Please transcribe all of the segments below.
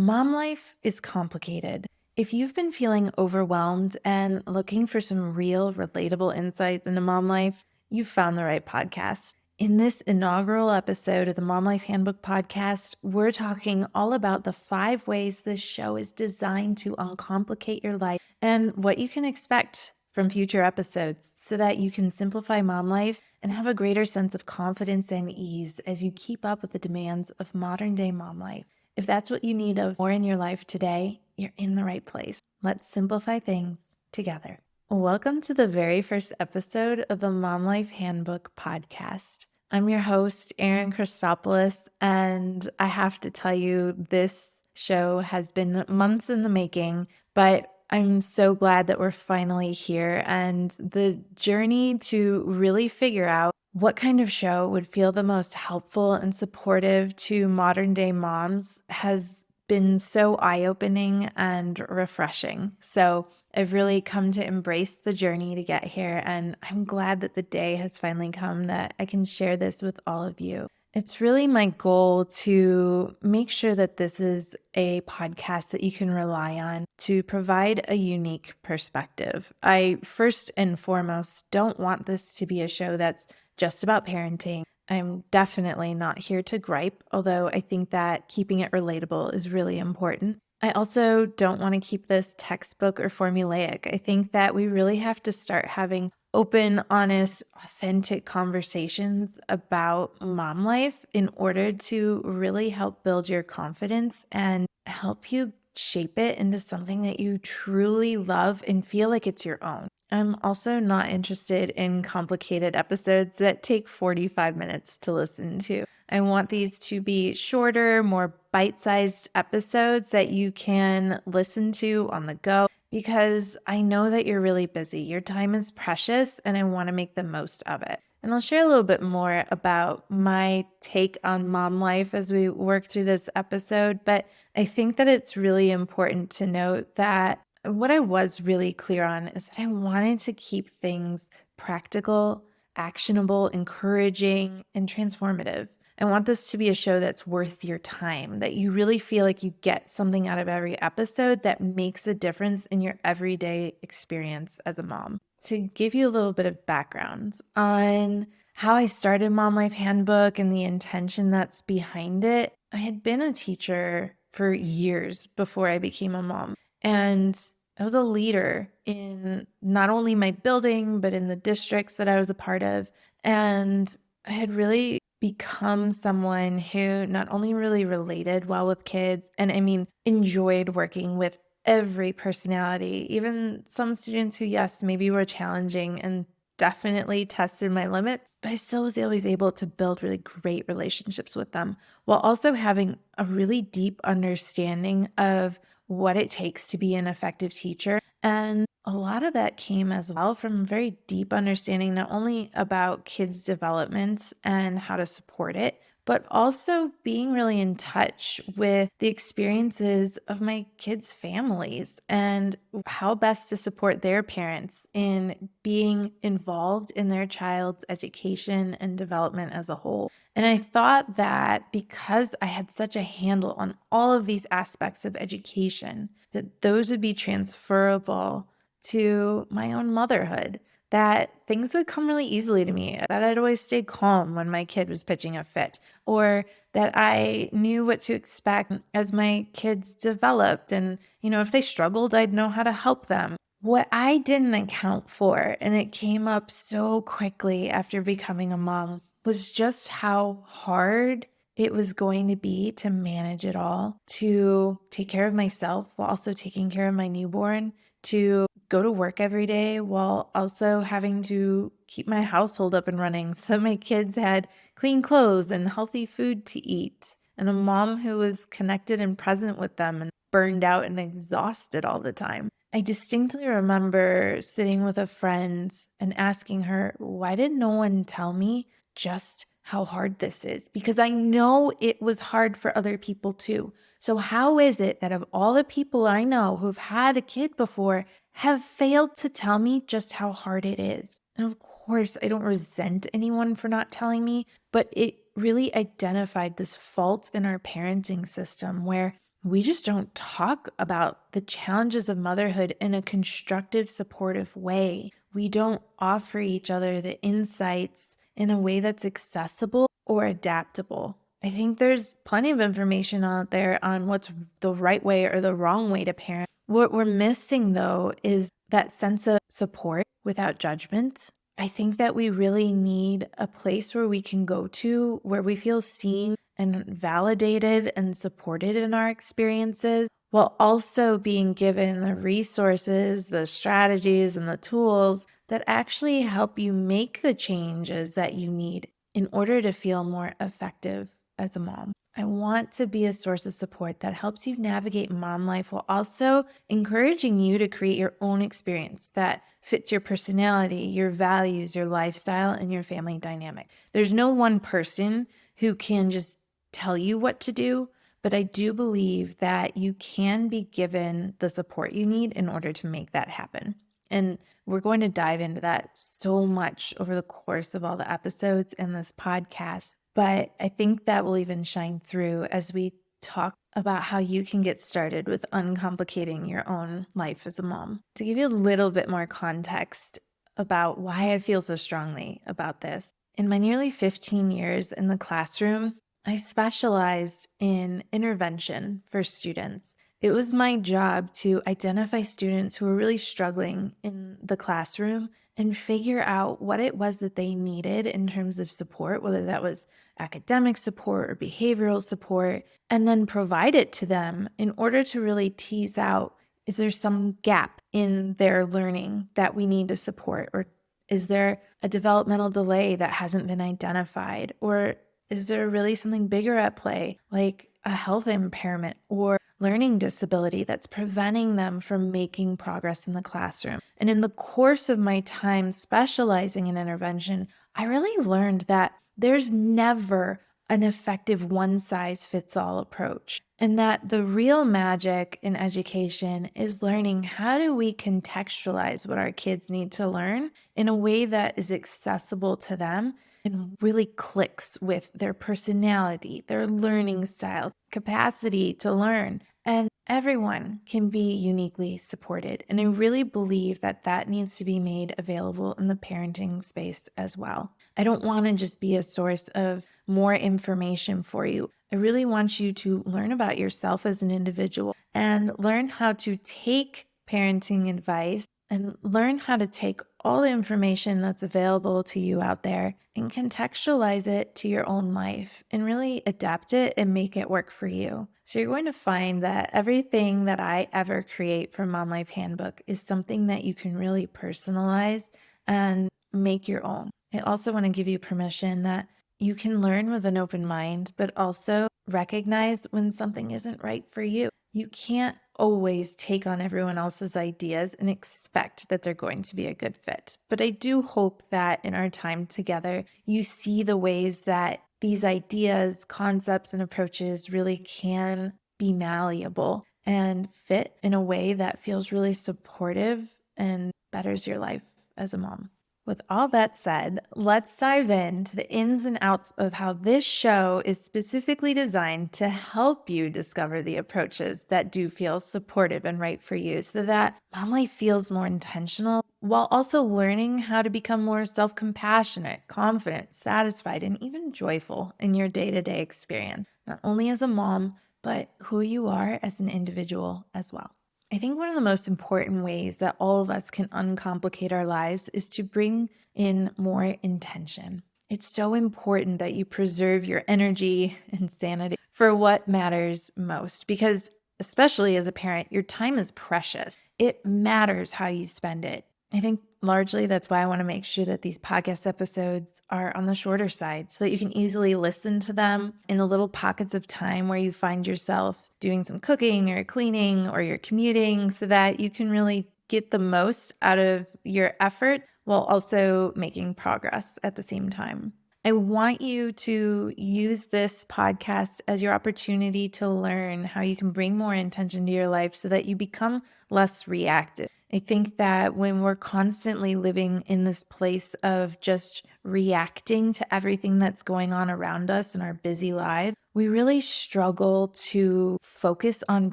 Mom life is complicated. If you've been feeling overwhelmed and looking for some real, relatable insights into mom life, you've found the right podcast. In this inaugural episode of the Mom Life Handbook Podcast, we're talking all about the 5 ways this show is designed to uncomplicate your life and what you can expect from future episodes so that you can simplify mom life and have a greater sense of confidence and ease as you keep up with the demands of modern day mom life. If that's what you need of more in your life today, you're in the right place. Let's simplify things together. Welcome to the very first episode of the Mom Life Handbook Podcast. I'm your host, Erin Christopoulos, and I have to tell you, this show has been months in the making, but I'm so glad that we're finally here, and the journey to really figure out what kind of show would feel the most helpful and supportive to modern day moms has been so eye-opening and refreshing. So I've really come to embrace the journey to get here, and I'm glad that the day has finally come that I can share this with all of you. It's really my goal to make sure that this is a podcast that you can rely on to provide a unique perspective. I first and foremost don't want this to be a show that's just about parenting. I'm definitely not here to gripe, although I think that keeping it relatable is really important. I also don't want to keep this textbook or formulaic. I think that we really have to start having open, honest, authentic conversations about mom life in order to really help build your confidence and help you shape it into something that you truly love and feel like it's your own. I'm also not interested in complicated episodes that take 45 minutes to listen to. I want these to be shorter, more bite-sized episodes that you can listen to on the go because I know that you're really busy. Your time is precious and I want to make the most of it. And I'll share a little bit more about my take on mom life as we work through this episode, but I think that it's really important to note that what I was really clear on is that I wanted to keep things practical, actionable, encouraging, and transformative. I want this to be a show that's worth your time, that you really feel like you get something out of every episode that makes a difference in your everyday experience as a mom. To give you a little bit of background on how I started Mom Life Handbook and the intention that's behind it, I had been a teacher for years before I became a mom. And I was a leader in not only my building, but in the districts that I was a part of. And I had really become someone who not only really related well with kids, and enjoyed working with every personality, even some students who, yes, maybe were challenging and definitely tested my limit, but I still was always able to build really great relationships with them while also having a really deep understanding of what it takes to be an effective teacher. And a lot of that came as well from a very deep understanding, not only about kids' development and how to support it, but also being really in touch with the experiences of my kids' families and how best to support their parents in being involved in their child's education and development as a whole. And I thought that because I had such a handle on all of these aspects of education, that those would be transferable to my own motherhood, that things would come really easily to me, that I'd always stay calm when my kid was pitching a fit, or that I knew what to expect as my kids developed. And, if they struggled, I'd know how to help them. What I didn't account for, and it came up so quickly after becoming a mom, was just how hard it was going to be to manage it all, to take care of myself while also taking care of my newborn, to go to work every day while also having to keep my household up and running so my kids had clean clothes and healthy food to eat, and a mom who was connected and present with them and burned out and exhausted all the time. I distinctly remember sitting with a friend and asking her, why did no one tell me just how hard this is? Because I know it was hard for other people too. So how is it that of all the people I know who've had a kid before have failed to tell me just how hard it is? And of course, I don't resent anyone for not telling me, but it really identified this fault in our parenting system where we just don't talk about the challenges of motherhood in a constructive, supportive way. We don't offer each other the insights in a way that's accessible or adaptable. I think there's plenty of information out there on what's the right way or the wrong way to parent. What we're missing, though, is that sense of support without judgment. I think that we really need a place where we can go to where we feel seen and validated and supported in our experiences, while also being given the resources, the strategies, and the tools that actually help you make the changes that you need in order to feel more effective as a mom. I want to be a source of support that helps you navigate mom life while also encouraging you to create your own experience that fits your personality, your values, your lifestyle, and your family dynamic. There's no one person who can just tell you what to do, but I do believe that you can be given the support you need in order to make that happen. And we're going to dive into that so much over the course of all the episodes in this podcast. But I think that will even shine through as we talk about how you can get started with uncomplicating your own life as a mom. To give you a little bit more context about why I feel so strongly about this, in my nearly 15 years in the classroom, I specialized in intervention for students. It was my job to identify students who were really struggling in the classroom and figure out what it was that they needed in terms of support, whether that was academic support or behavioral support, and then provide it to them in order to really tease out, is there some gap in their learning that we need to support? Or is there a developmental delay that hasn't been identified? Or is there really something bigger at play, like a health impairment or learning disability that's preventing them from making progress in the classroom? And in the course of my time specializing in intervention, I really learned that there's never an effective one-size-fits-all approach, and that the real magic in education is learning how do we contextualize what our kids need to learn in a way that is accessible to them and really clicks with their personality, their learning style, capacity to learn. And everyone can be uniquely supported. And I really believe that that needs to be made available in the parenting space as well. I don't want to just be a source of more information for you. I really want you to learn about yourself as an individual and learn how to take parenting advice and learn how to take all the information that's available to you out there and contextualize it to your own life and really adapt it and make it work for you. So you're going to find that everything that I ever create for Mom Life Handbook is something that you can really personalize and make your own. I also want to give you permission that you can learn with an open mind, but also recognize when something isn't right for you. You can't always take on everyone else's ideas and expect that they're going to be a good fit. But I do hope that in our time together, you see the ways that these ideas, concepts, and approaches really can be malleable and fit in a way that feels really supportive and betters your life as a mom. With all that said, let's dive into the ins and outs of how this show is specifically designed to help you discover the approaches that do feel supportive and right for you so that mom life feels more intentional while also learning how to become more self-compassionate, confident, satisfied, and even joyful in your day-to-day experience, not only as a mom, but who you are as an individual as well. I think one of the most important ways that all of us can uncomplicate our lives is to bring in more intention. It's so important that you preserve your energy and sanity for what matters most because, especially as a parent, your time is precious. It matters how you spend it. I think largely that's why I want to make sure that these podcast episodes are on the shorter side so that you can easily listen to them in the little pockets of time where you find yourself doing some cooking or cleaning or you're commuting so that you can really get the most out of your effort while also making progress at the same time. I want you to use this podcast as your opportunity to learn how you can bring more intention to your life so that you become less reactive. I think that when we're constantly living in this place of just reacting to everything that's going on around us in our busy lives, we really struggle to focus on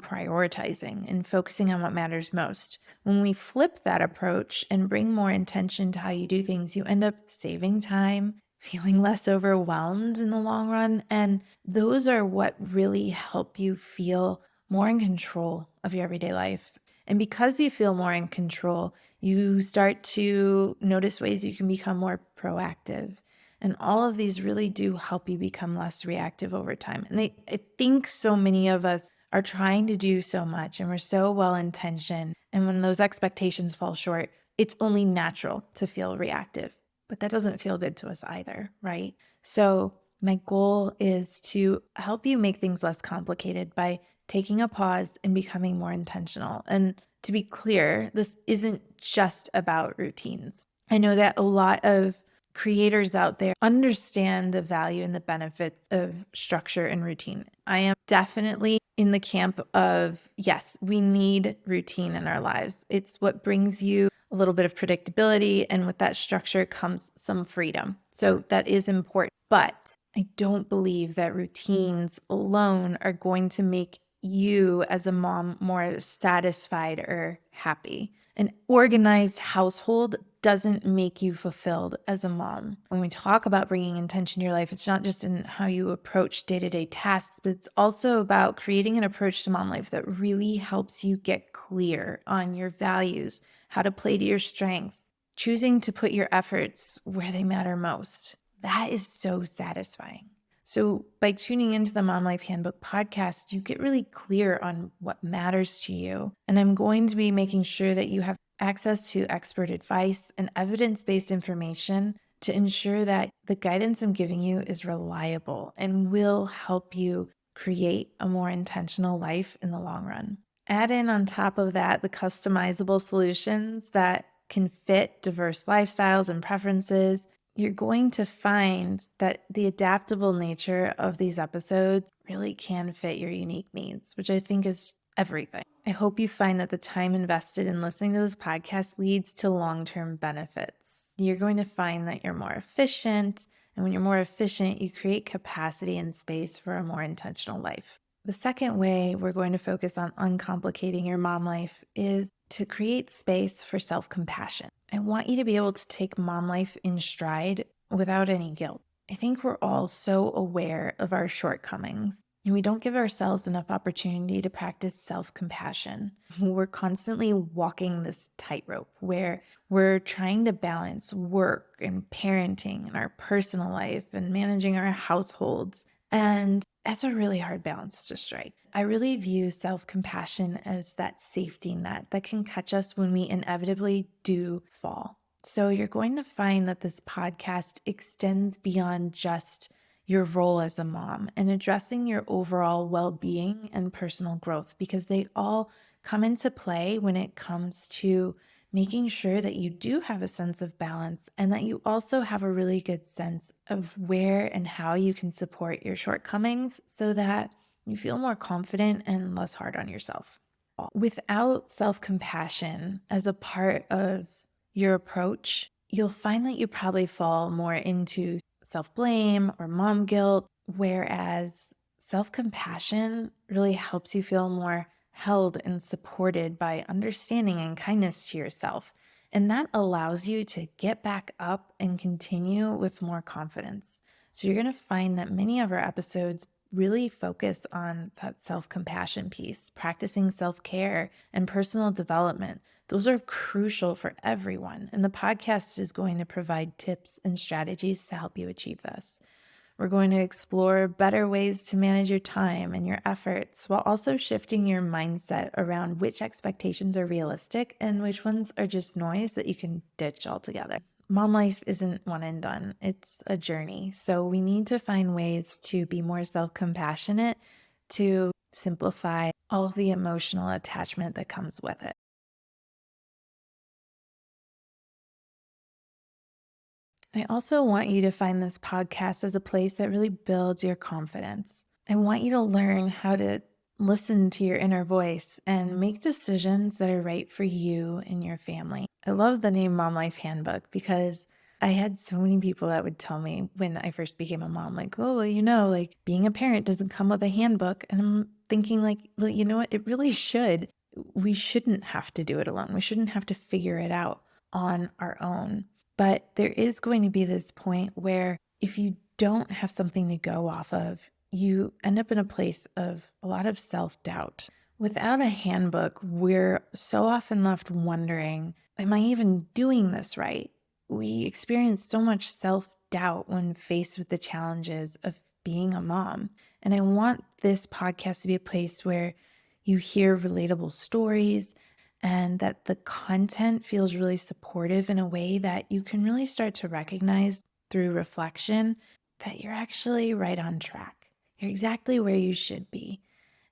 prioritizing and focusing on what matters most. When we flip that approach and bring more intention to how you do things, you end up saving time, feeling less overwhelmed in the long run. And those are what really help you feel more in control of your everyday life. And because you feel more in control, you start to notice ways you can become more proactive. And all of these really do help you become less reactive over time. And I think so many of us are trying to do so much and we're so well intentioned. And when those expectations fall short, it's only natural to feel reactive. But that doesn't feel good to us either, right? So my goal is to help you make things less complicated by taking a pause and becoming more intentional. And to be clear, this isn't just about routines. I know that a lot of creators out there understand the value and the benefits of structure and routine. I am definitely in the camp of, yes, we need routine in our lives. It's what brings you a little bit of predictability, and with that structure comes some freedom. So that is important. But I don't believe that routines alone are going to make you as a mom more satisfied or happy. An organized household doesn't make you fulfilled as a mom. When we talk about bringing intention to your life, it's not just in how you approach day-to-day tasks, but it's also about creating an approach to mom life that really helps you get clear on your values, how to play to your strengths, choosing to put your efforts where they matter most. That is so satisfying. So by tuning into the Mom Life Handbook podcast, you get really clear on what matters to you. And I'm going to be making sure that you have access to expert advice and evidence-based information to ensure that the guidance I'm giving you is reliable and will help you create a more intentional life in the long run. Add in on top of that the customizable solutions that can fit diverse lifestyles and preferences. You're going to find that the adaptable nature of these episodes really can fit your unique needs, which I think is everything. I hope you find that the time invested in listening to this podcast leads to long-term benefits. You're going to find that you're more efficient, and when you're more efficient, you create capacity and space for a more intentional life. The second way we're going to focus on uncomplicating your mom life is to create space for self-compassion. I want you to be able to take mom life in stride without any guilt. I think we're all so aware of our shortcomings, and we don't give ourselves enough opportunity to practice self-compassion. We're constantly walking this tightrope where we're trying to balance work and parenting and our personal life and managing our households. And that's a really hard balance to strike. I really view self-compassion as that safety net that can catch us when we inevitably do fall. So you're going to find that this podcast extends beyond just your role as a mom and addressing your overall well-being and personal growth, because they all come into play when it comes to making sure that you do have a sense of balance and that you also have a really good sense of where and how you can support your shortcomings so that you feel more confident and less hard on yourself. Without self-compassion as a part of your approach, you'll find that you probably fall more into self-blame or mom guilt, whereas self-compassion really helps you feel more held and supported by understanding and kindness to yourself. And that allows you to get back up and continue with more confidence. So you're going to find that many of our episodes really focus on that self-compassion piece, practicing self-care and personal development. Those are crucial for everyone, and the podcast is going to provide tips and strategies to help you achieve this. We're going to explore better ways to manage your time and your efforts while also shifting your mindset around which expectations are realistic and which ones are just noise that you can ditch altogether. Mom life isn't one and done. It's a journey. So we need to find ways to be more self-compassionate, to simplify all of the emotional attachment that comes with it. I also want you to find this podcast as a place that really builds your confidence. I want you to learn how to listen to your inner voice and make decisions that are right for you and your family. I love the name Mom Life Handbook because I had so many people that would tell me when I first became a mom, like, oh, well, like being a parent doesn't come with a handbook. And I'm thinking, like, well, you know what? It really should. We shouldn't have to do it alone. We shouldn't have to figure it out on our own. But there is going to be this point where if you don't have something to go off of, you end up in a place of a lot of self-doubt. Without a handbook, we're so often left wondering, am I even doing this right? We experience so much self-doubt when faced with the challenges of being a mom. And I want this podcast to be a place where you hear relatable stories and that the content feels really supportive in a way that you can really start to recognize through reflection that you're actually right on track. You're exactly where you should be.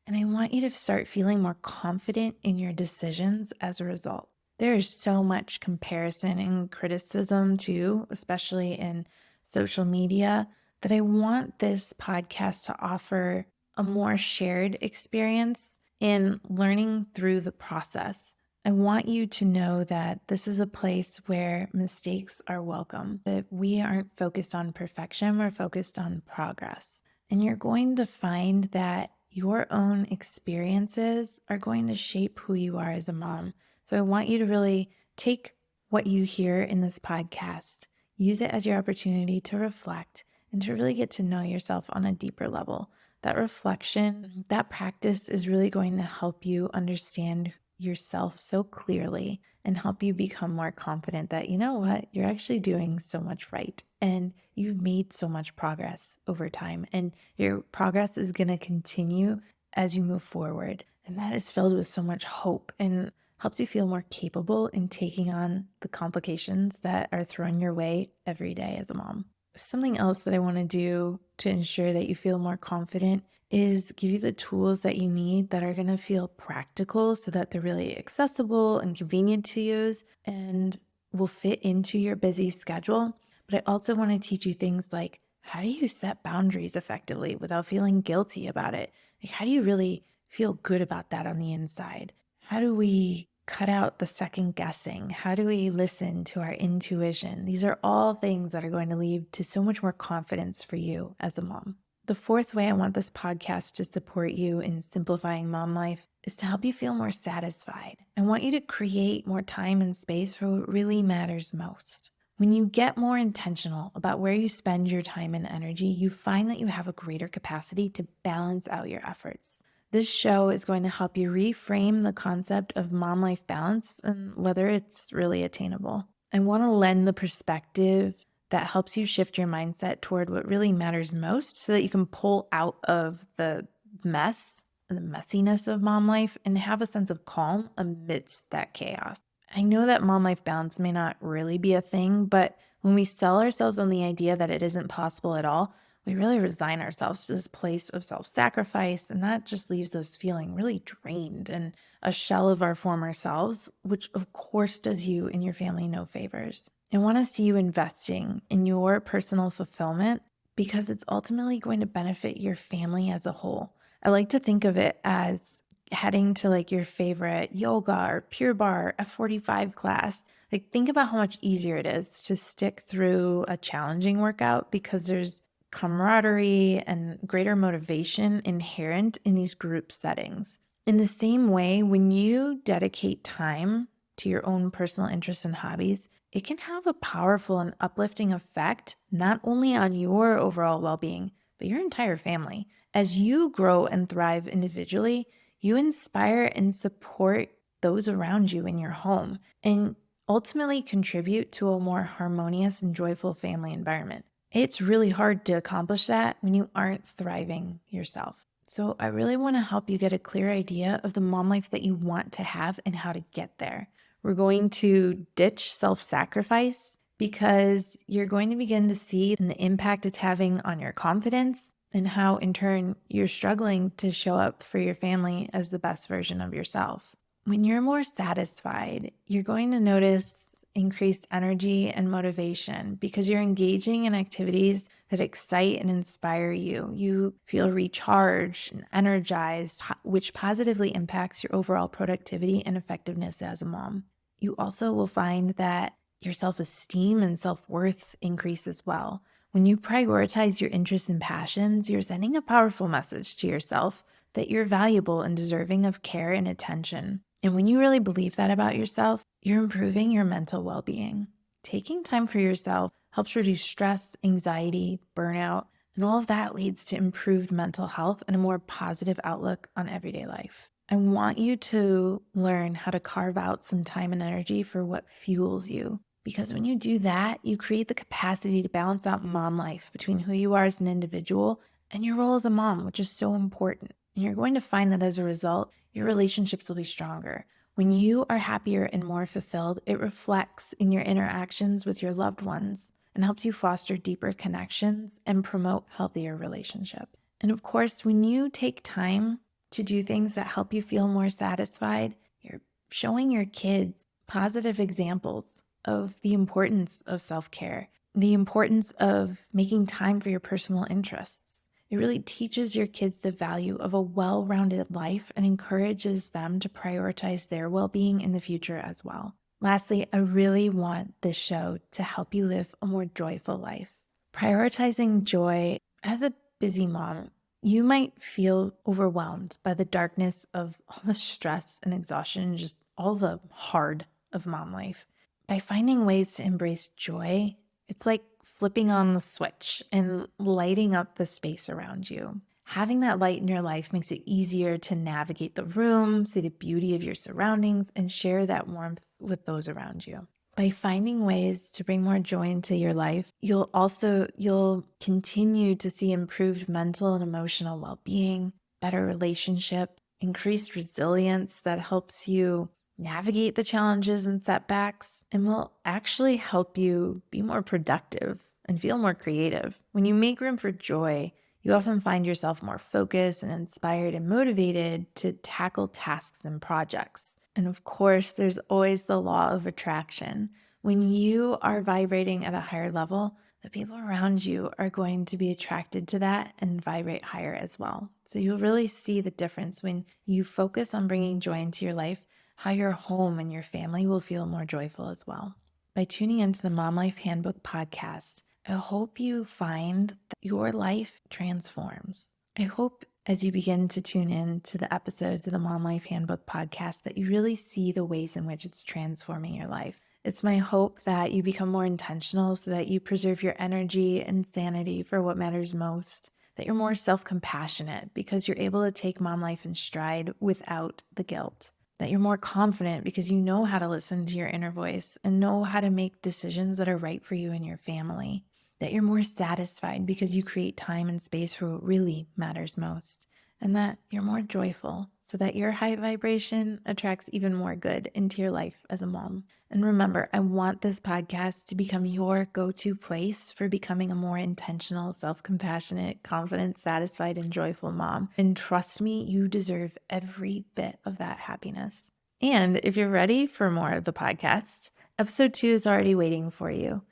And I want you to start feeling more confident in your decisions as a result. There is so much comparison and criticism too, especially in social media, that I want this podcast to offer a more shared experience in learning through the process. I want you to know that this is a place where mistakes are welcome, that we aren't focused on perfection, we're focused on progress. And you're going to find that your own experiences are going to shape who you are as a mom. So I want you to really take what you hear in this podcast, use it as your opportunity to reflect and to really get to know yourself on a deeper level. That reflection, that practice is really going to help you understand yourself so clearly and help you become more confident that, you know what, you're actually doing so much right and you've made so much progress over time, and your progress is going to continue as you move forward. And that is filled with so much hope and helps you feel more capable in taking on the complications that are thrown your way every day as a mom. Something else that I want to do to ensure that you feel more confident is give you the tools that you need that are going to feel practical so that they're really accessible and convenient to use and will fit into your busy schedule. But I also want to teach you things like, how do you set boundaries effectively without feeling guilty about it? Like, how do you really feel good about that on the inside? How do we cut out the second guessing? How do we listen to our intuition? These are all things that are going to lead to so much more confidence for you as a mom. The fourth way I want this podcast to support you in simplifying mom life is to help you feel more satisfied. I want you to create more time and space for what really matters most. When you get more intentional about where you spend your time and energy, you find that you have a greater capacity to balance out your efforts. This show is going to help you reframe the concept of mom life balance and whether it's really attainable. I want to lend the perspective that helps you shift your mindset toward what really matters most so that you can pull out of the mess, the messiness of mom life and have a sense of calm amidst that chaos. I know that mom life balance may not really be a thing, but when we sell ourselves on the idea that it isn't possible at all, we really resign ourselves to this place of self-sacrifice, and that just leaves us feeling really drained and a shell of our former selves, which of course does you and your family no favors. I want to see you investing in your personal fulfillment because it's ultimately going to benefit your family as a whole. I like to think of it as heading to like your favorite yoga or Pure Barre F45 class. Like, think about how much easier it is to stick through a challenging workout because there's camaraderie and greater motivation inherent in these group settings. In the same way, when you dedicate time to your own personal interests and hobbies, it can have a powerful and uplifting effect, not only on your overall well-being, but your entire family. As you grow and thrive individually, you inspire and support those around you in your home and ultimately contribute to a more harmonious and joyful family environment. It's really hard to accomplish that when you aren't thriving yourself. So I really want to help you get a clear idea of the mom life that you want to have and how to get there. We're going to ditch self-sacrifice because you're going to begin to see the impact it's having on your confidence and how in turn you're struggling to show up for your family as the best version of yourself. When you're more satisfied, you're going to notice increased energy and motivation because you're engaging in activities that excite and inspire you. You feel recharged and energized, which positively impacts your overall productivity and effectiveness as a mom. You also will find that your self-esteem and self-worth increase as well. When you prioritize your interests and passions, you're sending a powerful message to yourself that you're valuable and deserving of care and attention. And when you really believe that about yourself, you're improving your mental well-being. Taking time for yourself helps reduce stress, anxiety, burnout, and all of that leads to improved mental health and a more positive outlook on everyday life. I want you to learn how to carve out some time and energy for what fuels you. Because when you do that, you create the capacity to balance out mom life between who you are as an individual and your role as a mom, which is so important. And you're going to find that as a result, your relationships will be stronger. When you are happier and more fulfilled, it reflects in your interactions with your loved ones and helps you foster deeper connections and promote healthier relationships. And of course, when you take time to do things that help you feel more satisfied, you're showing your kids positive examples of the importance of self-care, the importance of making time for your personal interests. It really teaches your kids the value of a well-rounded life and encourages them to prioritize their well-being in the future as well. Lastly, I really want this show to help you live a more joyful life. Prioritizing joy as a busy mom, you might feel overwhelmed by the darkness of all the stress and exhaustion, just all the hard of mom life. By finding ways to embrace joy, it's like flipping on the switch and lighting up the space around you. Having that light in your life makes it easier to navigate the room, see the beauty of your surroundings, and share that warmth with those around you. By finding ways to bring more joy into your life, you'll continue to see improved mental and emotional well-being, better relationships, increased resilience that helps you navigate the challenges and setbacks, and will actually help you be more productive and feel more creative. When you make room for joy, you often find yourself more focused and inspired and motivated to tackle tasks and projects. And of course, there's always the law of attraction. When you are vibrating at a higher level, the people around you are going to be attracted to that and vibrate higher as well. So you'll really see the difference when you focus on bringing joy into your life, how your home and your family will feel more joyful as well. By tuning into the Mom Life Handbook Podcast, I hope you find that your life transforms. I hope as you begin to tune in to the episodes of the Mom Life Handbook Podcast that you really see the ways in which it's transforming your life. It's my hope that you become more intentional so that you preserve your energy and sanity for what matters most, that you're more self-compassionate because you're able to take mom life in stride without the guilt, that you're more confident because you know how to listen to your inner voice and know how to make decisions that are right for you and your family, that you're more satisfied because you create time and space for what really matters most, and that you're more joyful so that your high vibration attracts even more good into your life as a mom. And remember, I want this podcast to become your go-to place for becoming a more intentional, self-compassionate, confident, satisfied, and joyful mom. And trust me, you deserve every bit of that happiness. And if you're ready for more of the podcast, episode 2 is already waiting for you.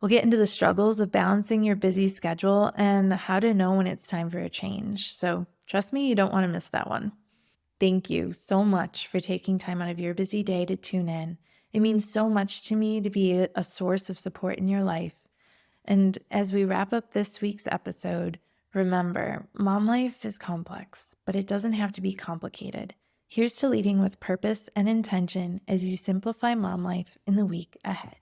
We'll get into the struggles of balancing your busy schedule and how to know when it's time for a change. So trust me, you don't want to miss that one. Thank you so much for taking time out of your busy day to tune in. It means so much to me to be a source of support in your life. And as we wrap up this week's episode, remember, mom life is complex, but it doesn't have to be complicated. Here's to leading with purpose and intention as you simplify mom life in the week ahead.